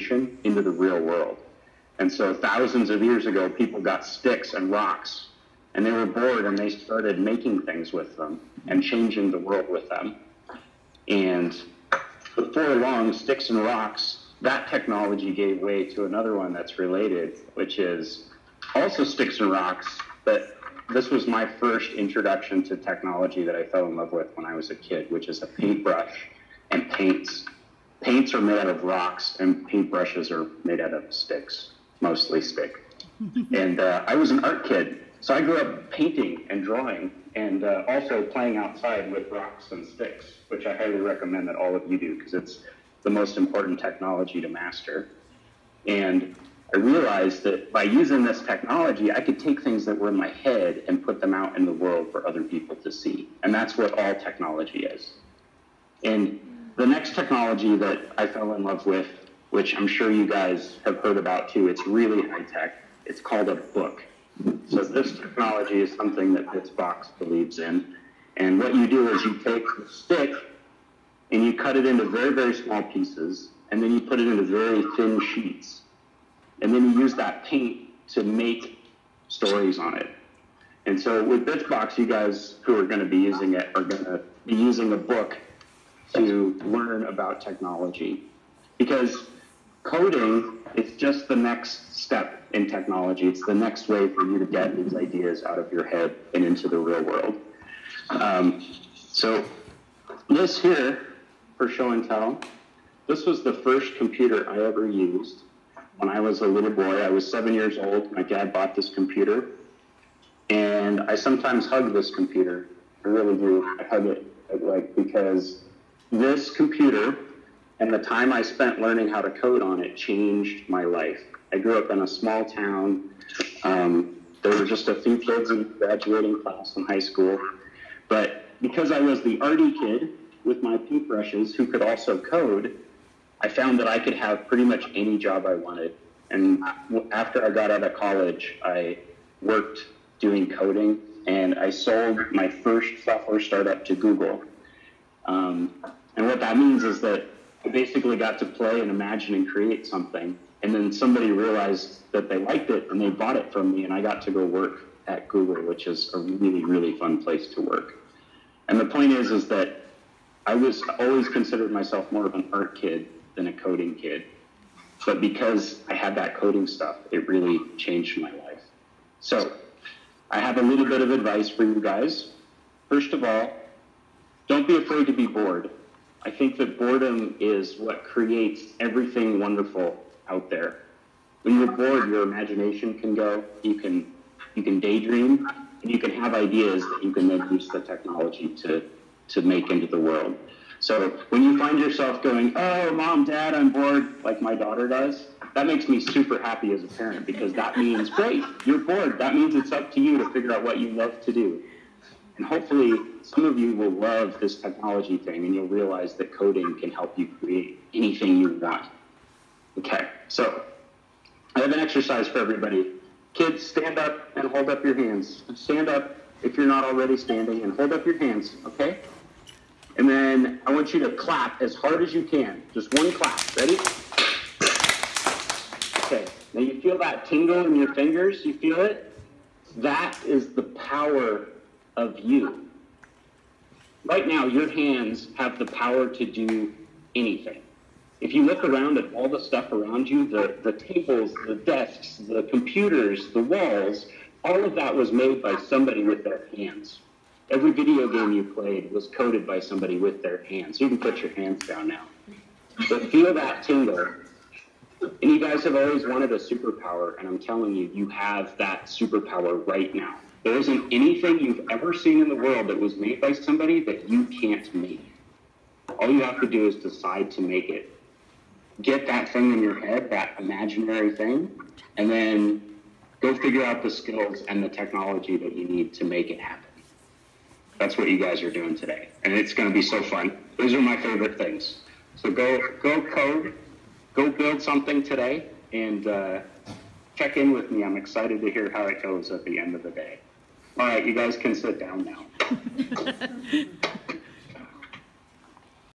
imagination into the real world. And so thousands of years ago, people got sticks and rocks, and they were bored, and they started making things with them and changing the world with them. And before long, sticks and rocks, that technology gave way to another one that's related, which is also sticks and rocks, but this was my first introduction to technology that I fell in love with when I was a kid, which is a paintbrush and paints. Paints are made out of rocks, and paintbrushes are made out of sticks, mostly stick. And I was an art kid, so I grew up painting and drawing, and also playing outside with rocks and sticks, which I highly recommend that all of you do, because it's the most important technology to master. And I realized that by using this technology, I could take things that were in my head and put them out in the world for other people to see. And that's what all technology is. And the next technology that I fell in love with, which I'm sure you guys have heard about too, it's really high tech. It's called a book. So this technology is something that Bitsbox believes in. And what you do is you take the stick and you cut it into very, very small pieces, and then you put it into very thin sheets. And then you use that paint to make stories on it. And so with Bitsbox, you guys who are going to be using it are going to be using a book to learn about technology. Because coding is just the next step in technology. It's the next way for you to get these ideas out of your head and into the real world. So this here, for show and tell, this was the first computer I ever used. When I was a little boy, I was 7 years old. My dad bought this computer, and I sometimes hug this computer. I really do. I hug it, because this computer and the time I spent learning how to code on it changed my life. I grew up in a small town. There were just a few kids in graduating class in high school, but because I was the arty kid with my paintbrushes who could also code, I found that I could have pretty much any job I wanted. And after I got out of college, I worked doing coding, and I sold my first software startup to Google. And what that means is that I basically got to play and imagine and create something, and then somebody realized that they liked it, and they bought it from me, and I got to go work at Google, which is a really, really fun place to work. And the point is that I was always considered myself more of an art kid than a coding kid. But because I had that coding stuff, it really changed my life. So I have a little bit of advice for you guys. First of all, don't be afraid to be bored. I think that boredom is what creates everything wonderful out there. When you're bored, your imagination can go, you can daydream, and you can have ideas that you can then use the technology to make into the world. So when you find yourself going, oh, Mom, Dad, I'm bored, like my daughter does, that makes me super happy as a parent, because that means, great, you're bored. That means it's up to you to figure out what you love to do. And hopefully some of you will love this technology thing, and you'll realize that coding can help you create anything you want. Okay, so I have an exercise for everybody. Kids, stand up and hold up your hands. Stand up if you're not already standing, and hold up your hands, okay? And then I want you to clap as hard as you can. Just one clap. Ready? Okay. Now you feel that tingle in your fingers? You feel it? That is the power of you. Right now, your hands have the power to do anything. If you look around at all the stuff around you, the tables, the desks, the computers, the walls, all of that was made by somebody with their hands. Every video game you played was coded by somebody with their hands. You can put your hands down now. But feel that tingle. And you guys have always wanted a superpower, and I'm telling you, you have that superpower right now. There isn't anything you've ever seen in the world that was made by somebody that you can't make. All you have to do is decide to make it. Get that thing in your head, that imaginary thing, and then go figure out the skills and the technology that you need to make it happen. That's what you guys are doing today, and it's going to be so fun. Those are my favorite things. So go code, go build something today, and check in with me. I'm excited to hear how it goes at the end of the day. All right, you guys can sit down now.